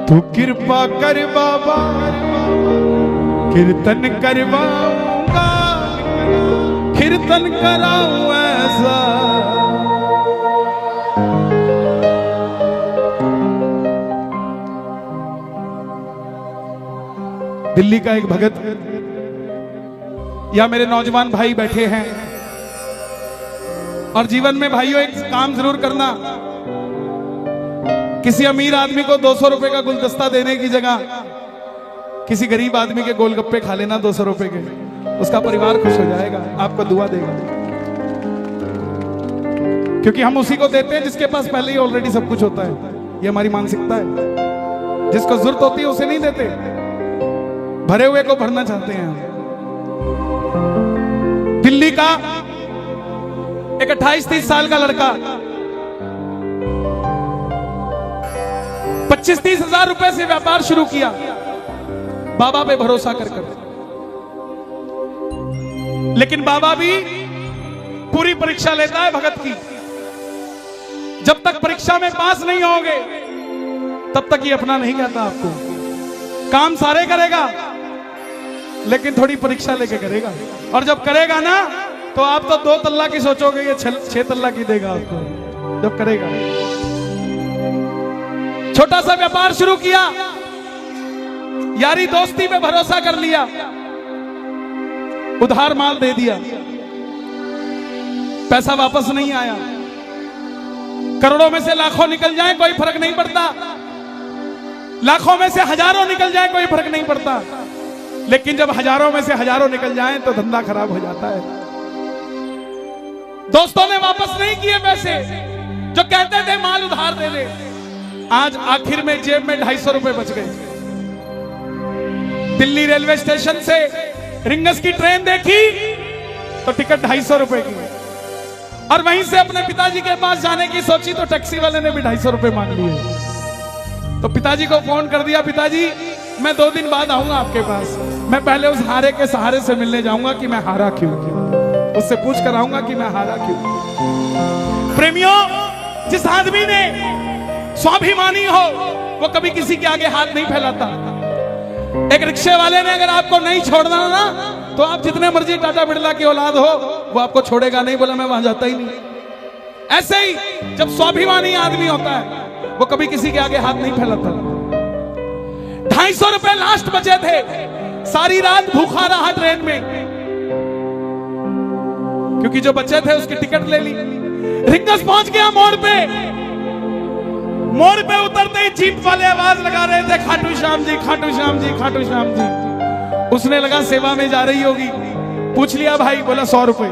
तू कृपा कर बाबा, कीर्तन करवाऊंगा, कीर्तन कराऊं ऐसा। दिल्ली का एक भगत या मेरे नौजवान भाई बैठे हैं, और जीवन में भाइयों एक काम जरूर करना, किसी अमीर आदमी को 200 रुपए का गुलदस्ता देने की जगह किसी गरीब आदमी के गोलगप्पे खा लेना 200 रुपए के, उसका परिवार खुश हो जाएगा, आपको दुआ देगा। क्योंकि हम उसी को देते हैं जिसके पास पहले ही ऑलरेडी सब कुछ होता है। ये हमारी मानसिकता है। जिसको जरूरत होती है उसे नहीं देते, भरे हुए को भरना चाहते हैं। दिल्ली का एक 28-30 साल का लड़का 25-30 हजार रुपए से व्यापार शुरू किया, बाबा पे भरोसा कर कर। लेकिन बाबा भी पूरी परीक्षा लेता है भगत की। जब तक परीक्षा में पास नहीं होगे तब तक ये अपना नहीं कहता आपको। काम सारे करेगा लेकिन थोड़ी परीक्षा लेके करेगा, और जब करेगा ना तो आप तो 2 तल्ला की सोचोगे, ये 6 तल्ला की देगा आपको जब करेगा। छोटा सा व्यापार शुरू किया, यारी दोस्ती पे भरोसा कर लिया, उधार माल दे दिया, पैसा वापस नहीं आया। करोड़ों में से लाखों निकल जाए कोई फर्क नहीं पड़ता, लाखों में से हजारों निकल जाए कोई फर्क नहीं पड़ता, लेकिन जब हजारों में से हजारों निकल जाए तो धंधा खराब हो जाता है। दोस्तों ने वापस नहीं किए पैसे, जो कहते थे माल उधार दे दे। आज आखिर में जेब में 250 रुपए बच गए। दिल्ली रेलवे स्टेशन से रिंगस की ट्रेन देखी तो टिकट 250 रुपए की, और वहीं से अपने पिताजी के पास जाने की सोची तो टैक्सी वाले ने भी 250 रुपए मांग लिए। तो पिताजी को फोन कर दिया, पिताजी मैं 2 दिन बाद आऊंगा आपके पास, मैं पहले उस हारे के सहारे से मिलने जाऊंगा कि मैं हारा क्यों, उससे पूछ कर आऊंगा कि मैं हारा क्यों। प्रेमियों, जिस आदमी ने स्वाभिमानी हो वो कभी किसी के आगे हाथ नहीं फैलाता। एक रिक्शे वाले ने अगर आपको नहीं छोड़ना ना तो आप जितने मर्जी टाटा बिरला की औलाद हो वो आपको छोड़ेगा नहीं, बोला मैं वहां जाता ही नहीं। ऐसे ही जब स्वाभिमानी आदमी होता है वो कभी किसी के आगे हाथ नहीं फैलाता। 250 रुपए लास्ट बचे थे, सारी रात भूखा रहा ट्रेन में, क्योंकि जो बचे थे उसकी टिकट ले ली। रिंगस पहुंच गया मोड़ पे, मोड़ पे उतरते ही जीप वाले आवाज लगा रहे थे, खाटू श्याम जी, खाटू श्याम जी, खाटू श्याम जी। उसने लगा सेवा में जा रही होगी, पूछ लिया भाई, बोला 100 रुपए।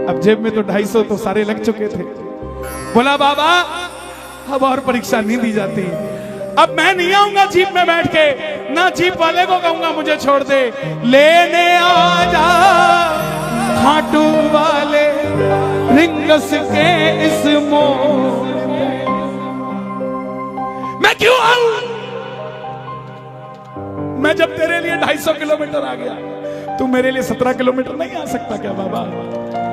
अब जेब में तो 250 तो सारे लग चुके थे। बोला बाबा अब और परीक्षा नहीं दी जाती, अब मैं नहीं आऊंगा जीप में बैठ के, ना जीप वाले को कहूंगा मुझे छोड़ दे, लेने आ जा खाटू वाले रिंगस के इस मोड़। मैं क्यों आऊं? मैं जब तेरे लिए 250 किलोमीटर आ गया, तू मेरे लिए 17 किलोमीटर नहीं आ सकता क्या बाबा?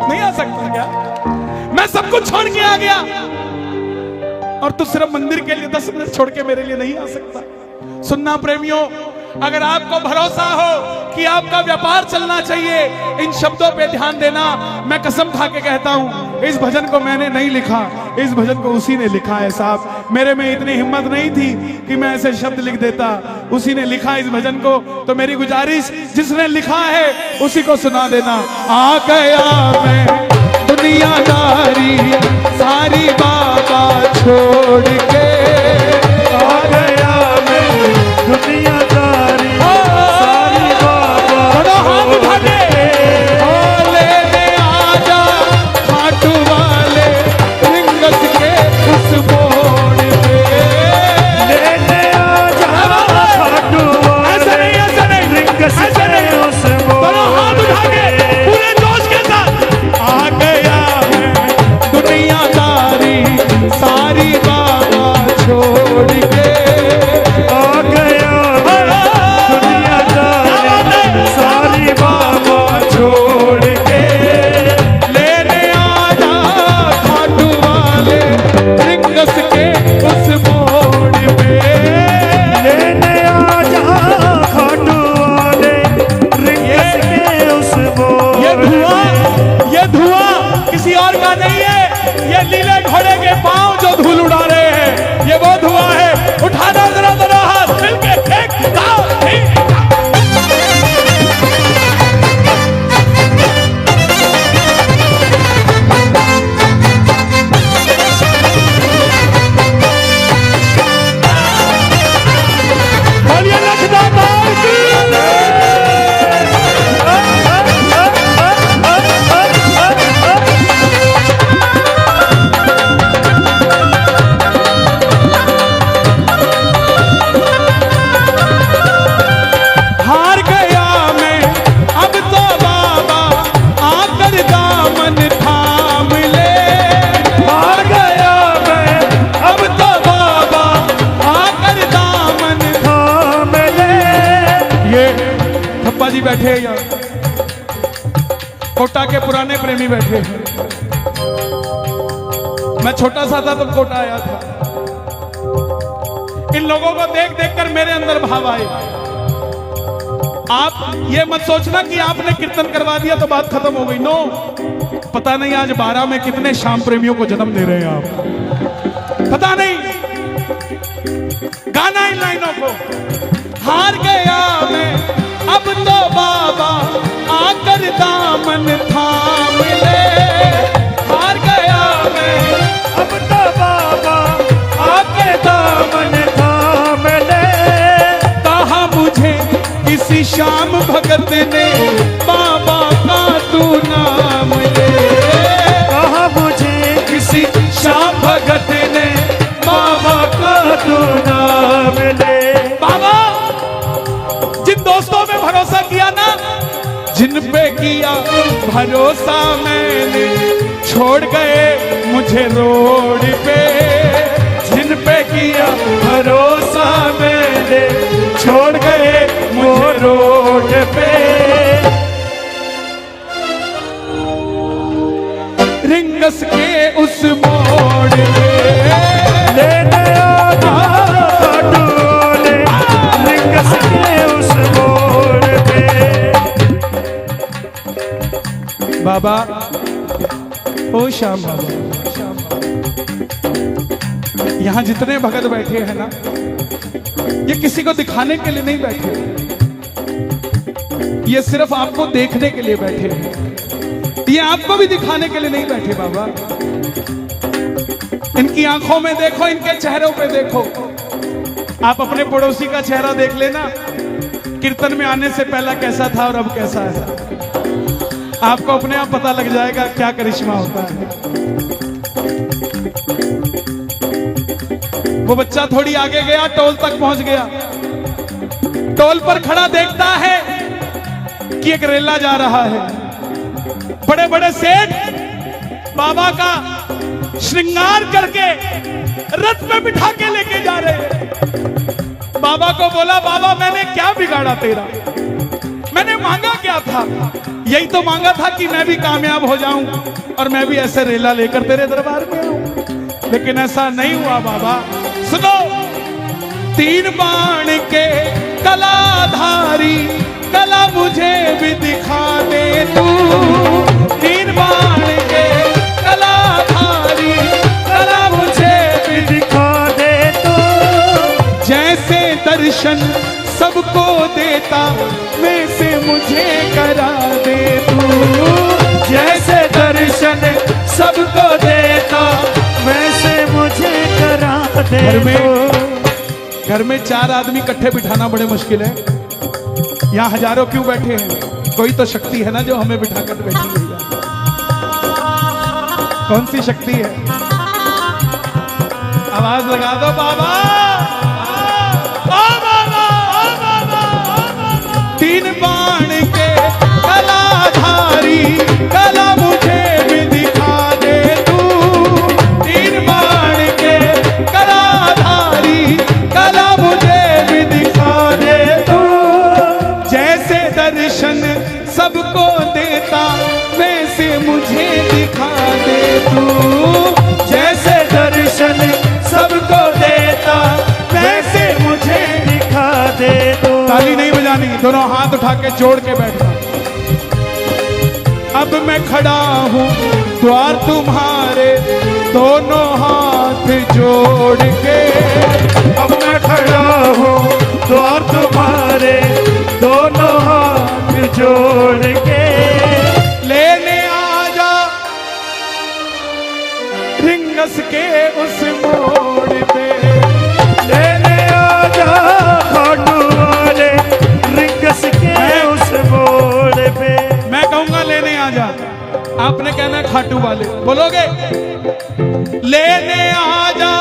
नहीं आ सकता क्या? मैं सब कुछ छोड़ के आ गया और तू सिर्फ मंदिर के लिए 10 मिनट छोड़ के मेरे लिए नहीं आ सकता। सुनना प्रेमियों, अगर आपको भरोसा हो कि आपका व्यापार चलना चाहिए, इन शब्दों पे ध्यान देना। मैं कसम खा के कहता हूं, इस भजन को मैंने नहीं लिखा, इस भजन को उसी ने लिखा है साहब। मेरे में इतनी हिम्मत नहीं थी कि मैं ऐसे शब्द लिख देता, उसी ने लिखा इस भजन को। तो मेरी गुजारिश, जिसने लिखा है उसी को सुना देना। आ गया मैं दुनियादारी सारी बाबा छोड़ के, आ गया मैं दुनियादारी सारी बाबा छोड़ के, लेने आजा खाटू वाले रिंगस के उस मोड़ पे, लेने आजा खाटू वाले रिंगस के उस मोड़ पे। पूरे जोश के साथ आ गया मैं दुनियादारी सारी बाबा छोड़ के, आ गया दुनियादारी सारी बाबा छोड़ के, लेने आजा खाटू वाले रिंगस के उस मोड़ पे। घोड़े के पांव जो धूल उड़ा रहे हैं, ये वो धुआं है। उठाना जरा जरा हाथ मिलके एक दाव, एक दाव। बोलिए लखनऊ की। हार गया मैं अब तो बाबा, आकर दामन थाम ले। हार गया मैं अब तो बाबा, आकर दामन। थाम ले। ये थप्पा जी बैठे हैं यहाँ, कोटा के पुराने प्रेमी बैठे हैं। मैं छोटा सा था तब कोटा आया था। इन लोगों को देख देख कर मेरे अंदर भाव आए। आप ये मत सोचना कि आपने कीर्तन करवा दिया तो बात खत्म हो गई। नो, पता नहीं आज 12 में कितने शाम प्रेमियों को जन्म दे रहे हैं आप, पता नहीं। गाना इन लाइनों को। हार गया मैं अब तो बाबा, आकर दामन थाम ले। हार गया मैं अब तो बाबा आकर दामन। थाम ले। कहा मुझे किसी श्याम भगत ने, बाबा का तू नाम ले। कहा मुझे किसी श्याम भगत ने, बाबा का तू नाम ले। बाबा जिन दोस्तों में भरोसा किया ना, जिन पे किया भरोसा मैंने, छोड़ गए मुझे रोड पे। जिन पे किया भरोसा मैंने, छोड़ गए मुझे रोड पे। रिंगस के उस मोड़ पे लेने आजा डोले, रिंगस के उस मोड़ पे। बाबा, ओ श्याम बाबा, यहाँ जितने भगत बैठे हैं ना, ये किसी को दिखाने के लिए नहीं बैठे, ये सिर्फ आपको देखने के लिए बैठे हैं। ये आपको भी दिखाने के लिए नहीं बैठे बाबा। इनकी आंखों में देखो, इनके चेहरों पे देखो। आप अपने पड़ोसी का चेहरा देख लेना, कीर्तन में आने से पहला कैसा था और अब कैसा है। आपको अपने आप पता लग जाएगा क्या करिश्मा होता है। वो बच्चा थोड़ी आगे गया, टोल तक पहुंच गया। टोल पर खड़ा देखता है कि एक रेला जा रहा है। बड़े बड़े सेठ बाबा का श्रृंगार करके रथ में बिठा के लेके जा रहे हैं। बाबा को बोला, बाबा मैंने क्या बिगाड़ा तेरा, मैंने मांगा क्या था? यही तो मांगा था कि मैं भी कामयाब हो जाऊं और मैं भी ऐसे रेला लेकर तेरे दरबार में आऊं। लेकिन ऐसा नहीं हुआ बाबा। सुनो, 3 बाण के कलाधारी, कला मुझे भी दिखा दे तू। 3 बाण के कलाधारी, कला मुझे भी दिखा दे तू। जैसे दर्शन सबको देता, वैसे मुझे करा दे तू। जैसे दर्शन सबको देता, वैसे मुझे करा दे तू। घर में 4 आदमी इकट्ठे बिठाना बड़े मुश्किल है। यहाँ हजारों क्यों बैठे हैं? कोई तो शक्ति है ना जो हमें बिठाकर बैठी हुई है। कौन सी शक्ति है? आवाज लगा दो बाबा। 3 बाण के कलाधारी, कला मुझे भी दिखा दे तू। 3 बाण के कलाधारी, कला मुझे भी दिखा दे तू। जैसे दर्शन सबको देता, वैसे मुझे दिखा दे तू। जैसे दर्शन सबको देता, वैसे मुझे दिखा दे तू। ताली नहीं बजानी, दोनों हाथ उठा के जोड़ के बैठना। अब मैं खड़ा हूँ द्वार तुम्हारे, दोनों हाथ जोड़ के। अब मैं खड़ा हूँ द्वार तुम्हारे, दोनों हाथ जोड़ के। लेने आजा रिंगस के उस मोड़ पे, लेने आजा खाटू वाले रिंगस के उस मोड़ पे। मैं कहूंगा लेने आजा, आपने कहना है खाटू वाले, बोलोगे? लेने आजा,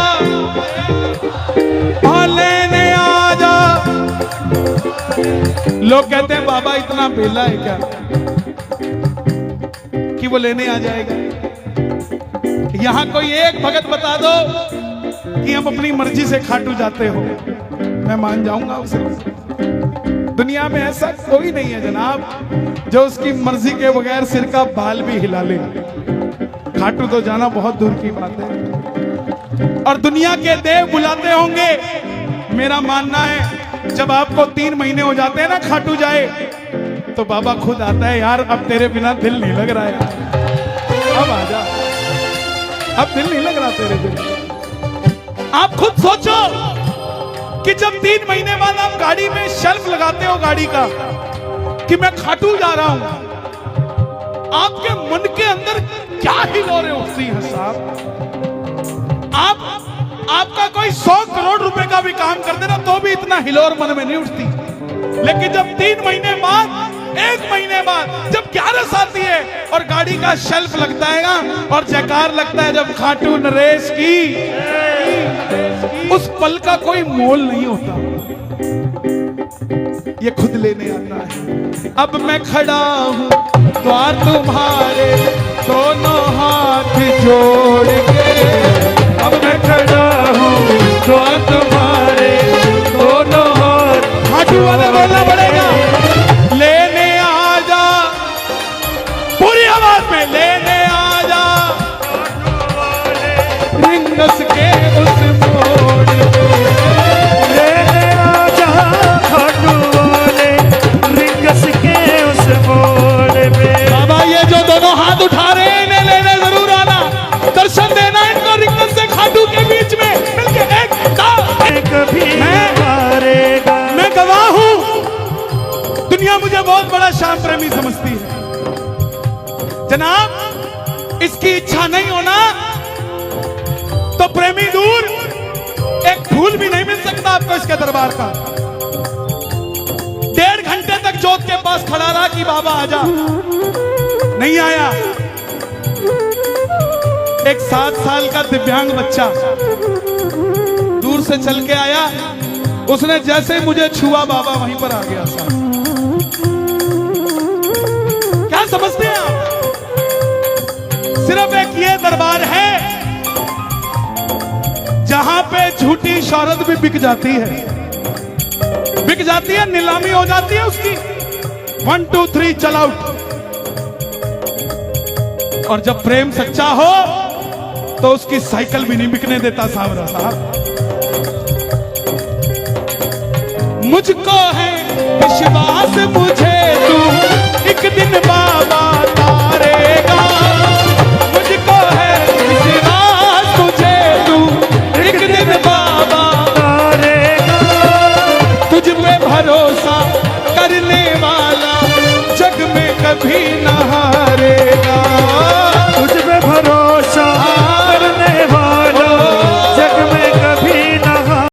हाँ लेने आजा। लोग कहते हैं बाबा इतना बेला है क्या कि वो लेने आ जाएगा? यहां कोई एक भगत बता दो कि हम अपनी मर्जी से खाटू जाते हो, मैं मान जाऊंगा उसे। दुनिया में ऐसा कोई नहीं है जनाब जो उसकी मर्जी के बगैर सिर का बाल भी हिला ले। खाटू तो जाना बहुत दूर की बात है। और दुनिया के देव बुलाते होंगे, मेरा मानना है जब आपको 3 महीने हो जाते हैं ना खाटू जाए, तो बाबा खुद आता है, यार अब तेरे बिना दिल नहीं लग रहा है यार, अब आजा, अब दिल नहीं लग रहा तेरे बिना। आप खुद सोचो कि जब 3 महीने बाद आप गाड़ी में शेल्फ लगाते हो गाड़ी का कि मैं खाटू जा रहा हूं, आपके मन के अंदर क्या हिलोरें उठती हैं साहब? आपका कोई 100 करोड़ रुपए का भी काम कर देना तो भी इतना हिलोर मन में नहीं उठती। लेकिन जब 3 महीने बाद, 1 महीने बाद जब 11 आती है और गाड़ी का शेल्फ लगता है ना और जयकार लगता है जब खाटू नरेश की, उस पल का कोई मोल नहीं होता। ये खुद लेने आता है। अब मैं खड़ा हूं द्वार तुम्हारे, दोनों हाथ जोड़ के। अब मैं खड़ा हूँ द्वार तुम्हारे, दोनों हाथ। खाटू वाले बोलना पड़ेगा, लेने आजा, पूरी आवाज में लेने आजा रिंगस के उस मोड़ पे। लेने आजा खाटू वाले रिंगस के उस मोड़ पे। बाबा ये जो दोनों हाथ उठा रहे हैं इन्हें लेने जरूर आना, दर्शन देना इनको रिंगस से खाटू के बीच में मिलके एक कभी हारेगा। मैं गवाह हूं, दुनिया मुझे बहुत बड़ा श्याम प्रेमी समझती है जनाब। इसकी इच्छा नहीं होना तो प्रेमी दूर, एक फूल भी नहीं मिल सकता आपको इसके दरबार का। 1.5 घंटे तक जोत के पास खड़ा रहा कि बाबा आजा, नहीं आया। एक 7 साल का दिव्यांग बच्चा दूर से चल के आया, उसने जैसे मुझे छुआ बाबा वहीं पर आ गया साहब। क्या समझते हैं आप? सिर्फ एक ये दरबार है जहां पे झूठी शौहरत भी बिक जाती है, बिक जाती है, नीलामी हो जाती है उसकी। 1 2 3 चल आउट। और जब प्रेम सच्चा हो तो उसकी साइकिल भी नहीं बिकने देता सावरा साहब। मुझको है विश्वास मुझे तू एक दिन बाबा तारेगा। मुझको है विश्वास मुझे तू एक दिन बाबा तारेगा। तुझ पे भरोसा करने वाला जग में कभी न हारे।